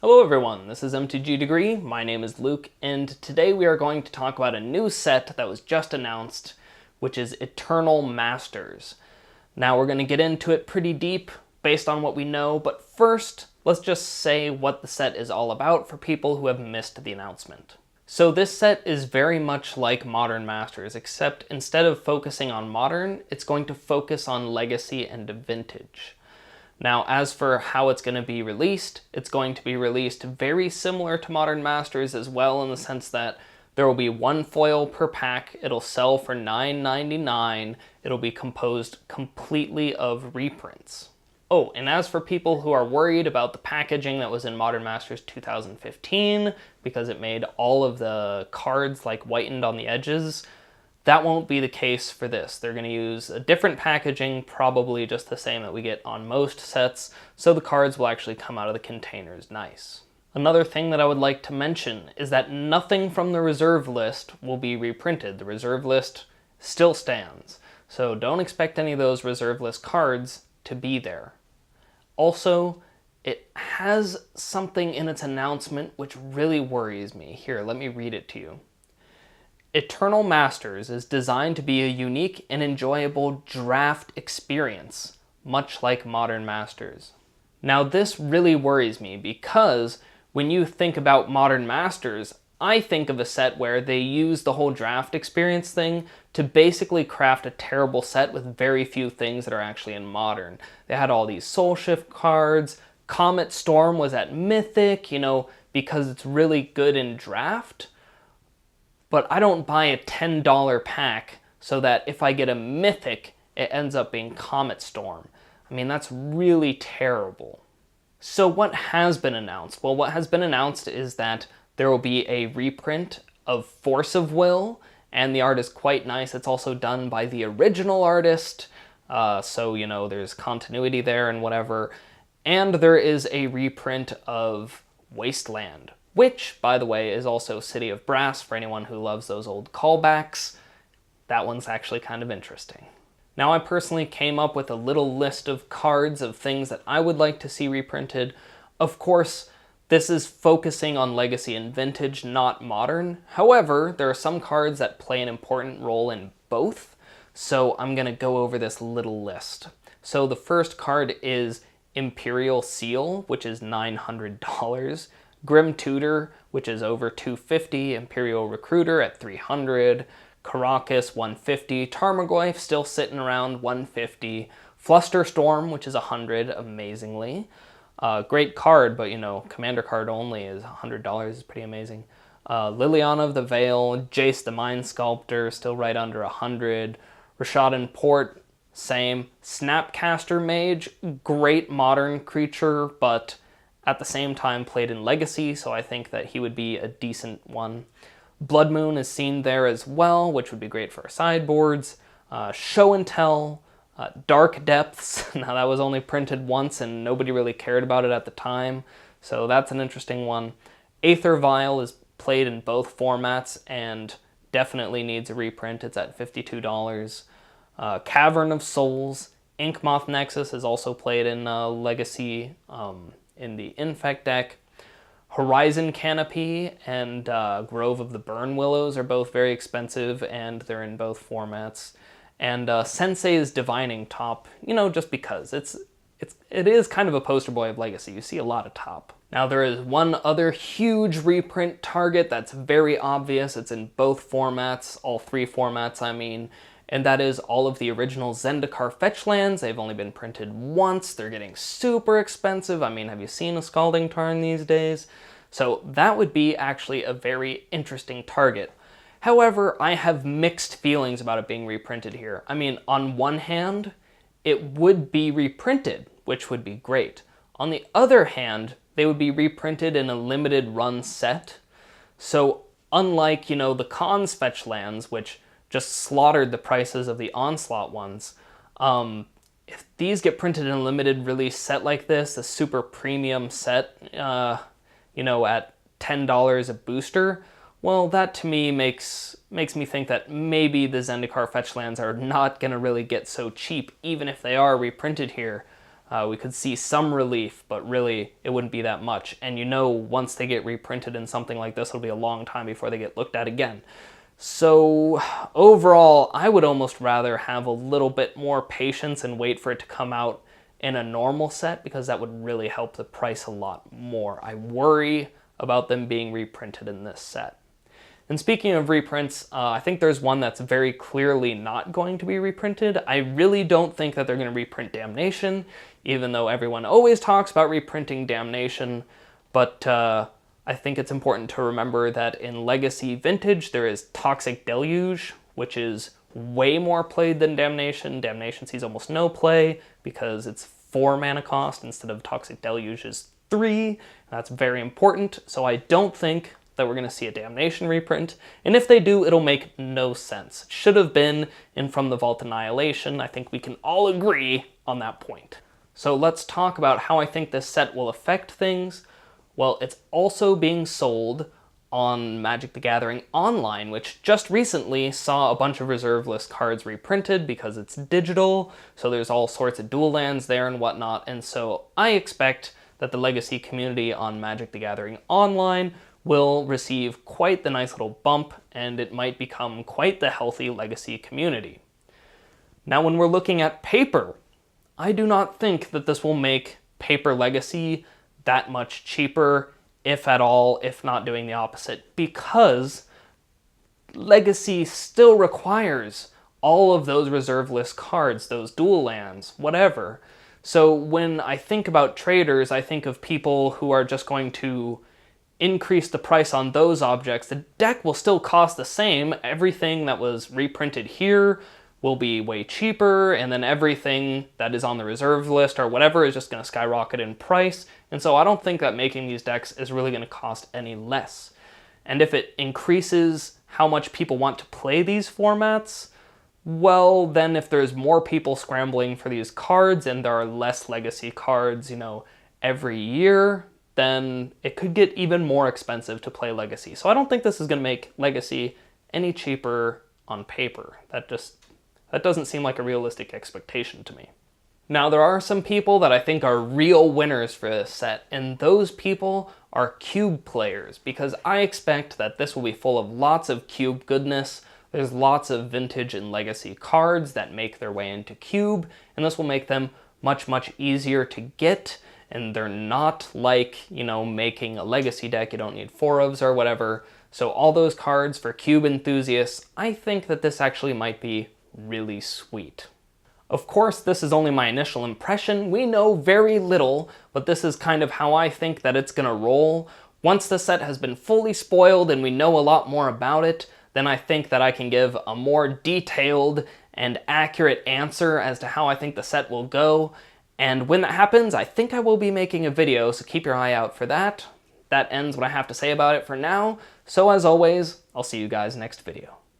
Hello everyone, this is MTG Degree, my name is Luke, and today we are going to talk about a new set that was just announced, which is Eternal Masters. Now we're going to get into it pretty deep based on what we know, but first, let's just say what the set is all about for people who have missed the announcement. So this set is very much like Modern Masters, except instead of focusing on Modern, it's going to focus on Legacy and Vintage. Now, as for how it's going to be released, it's going to be released very similar to Modern Masters as well, in the sense that there will be one foil per pack, it'll sell for $9.99, it'll be composed completely of reprints. Oh, and as for people who are worried about the packaging that was in Modern Masters 2015, because it made all of the cards like whitened on the edges, that won't be the case for this. They're going to use a different packaging, probably just the same that we get on most sets, so the cards will actually come out of the containers nice. Another thing that I would like to mention is that nothing from the reserve list will be reprinted. The reserve list still stands, so don't expect any of those reserve list cards to be there. Also, it has something in its announcement which really worries me. Here, let me read it to you. Eternal Masters is designed to be a unique and enjoyable draft experience, much like Modern Masters. Now this really worries me because when you think about Modern Masters, I think of a set where they use the whole draft experience thing to basically craft a terrible set with very few things that are actually in Modern. They had all these Soul Shift cards, Comet Storm was at Mythic, because it's really good in draft. But I don't buy a $10 pack so that if I get a Mythic, it ends up being Comet Storm. I mean, that's really terrible. So what has been announced? Well, what has been announced is that there will be a reprint of Force of Will, and the art is quite nice. It's also done by the original artist, so, there's continuity there and whatever. And there is a reprint of Wasteland, which, by the way, is also City of Brass for anyone who loves those old callbacks. That one's actually kind of interesting. Now, I personally came up with a little list of cards of things that I would like to see reprinted. Of course, this is focusing on Legacy and Vintage, not Modern. However, there are some cards that play an important role in both, so I'm going to go over this little list. So the first card is Imperial Seal, which is $900. Grim Tutor, which is over $250, Imperial Recruiter at $300, Caracas $150, Tarmogoyf still sitting around $150, Flusterstorm, which is $100, amazingly. Great card, but commander card only is $100, is pretty amazing. Liliana of the Veil, Jace the Mind Sculptor, still right under $100, Rashadan Port, same. Snapcaster Mage, great modern creature, but at the same time played in Legacy, so I think that he would be a decent one. Blood Moon is seen there as well, which would be great for our sideboards. Show and Tell, Dark Depths, now that was only printed once and nobody really cared about it at the time, so that's an interesting one. Aether Vial is played in both formats and definitely needs a reprint, it's at $52. Cavern of Souls, Inkmoth Nexus is also played in Legacy, in the Infect deck. Horizon Canopy and Grove of the Burn Willows are both very expensive, and they're in both formats. And Sensei's Divining Top, just because. It is kind of a poster boy of Legacy. You see a lot of top. Now there is one other huge reprint target that's very obvious. It's in both formats, all three formats I mean, and that is all of the original Zendikar fetch lands. They've only been printed once. They're getting super expensive. I mean, have you seen a Scalding Tarn these days? So that would be actually a very interesting target. However, I have mixed feelings about it being reprinted here. I mean, on one hand, it would be reprinted, which would be great. On the other hand, they would be reprinted in a limited run set. So unlike, the Khans fetch lands, which just slaughtered the prices of the Onslaught ones. If these get printed in a limited release set like this, a super premium set, at $10 a booster, well, that to me makes me think that maybe the Zendikar fetch lands are not going to really get so cheap, even if they are reprinted here. we could see some relief, but really it wouldn't be that much. And you know, once they get reprinted in something like this, it'll be a long time before they get looked at again. So overall, I would almost rather have a little bit more patience and wait for it to come out in a normal set, because that would really help the price a lot more. I worry about them being reprinted in this set. And speaking of reprints, I think there's one that's very clearly not going to be reprinted. I really don't think that they're going to reprint Damnation, even though everyone always talks about reprinting Damnation. But I think it's important to remember that in Legacy Vintage, there is Toxic Deluge, which is way more played than Damnation. Damnation sees almost no play because it's 4 mana cost instead of Toxic Deluge is 3. That's very important. So I don't think that we're going to see a Damnation reprint. And if they do, it'll make no sense. It should have been in From the Vault Annihilation. I think we can all agree on that point. So let's talk about how I think this set will affect things. Well, it's also being sold on Magic the Gathering Online, which just recently saw a bunch of reserve list cards reprinted because it's digital, so there's all sorts of dual lands there and whatnot, and so I expect that the Legacy community on Magic the Gathering Online will receive quite the nice little bump, and it might become quite the healthy Legacy community. Now, when we're looking at paper, I do not think that this will make paper Legacy that much cheaper, if at all, if not doing the opposite, because Legacy still requires all of those reserve list cards, those dual lands, whatever. So when I think about traders, I think of people who are just going to increase the price on those objects. The deck will still cost the same. Everything that was reprinted here will be way cheaper, and then everything that is on the reserve list or whatever is just going to skyrocket in price. And so I don't think that making these decks is really going to cost any less. And if it increases how much people want to play these formats, well, then if there's more people scrambling for these cards and there are less Legacy cards, every year, then it could get even more expensive to play Legacy. So I don't think this is going to make Legacy any cheaper on paper. That doesn't seem like a realistic expectation to me. Now, there are some people that I think are real winners for this set, and those people are cube players, because I expect that this will be full of lots of cube goodness. There's lots of Vintage and Legacy cards that make their way into cube, and this will make them much, much easier to get, and they're not like, making a Legacy deck you don't need 4 ofs or whatever. So all those cards for cube enthusiasts, I think that this actually might be really sweet. Of course, this is only my initial impression. We know very little, but this is kind of how I think that it's gonna roll. Once the set has been fully spoiled and we know a lot more about it, then I think that I can give a more detailed and accurate answer as to how I think the set will go. And when that happens, I think I will be making a video, so keep your eye out for that. That ends what I have to say about it for now. So as always, I'll see you guys next video.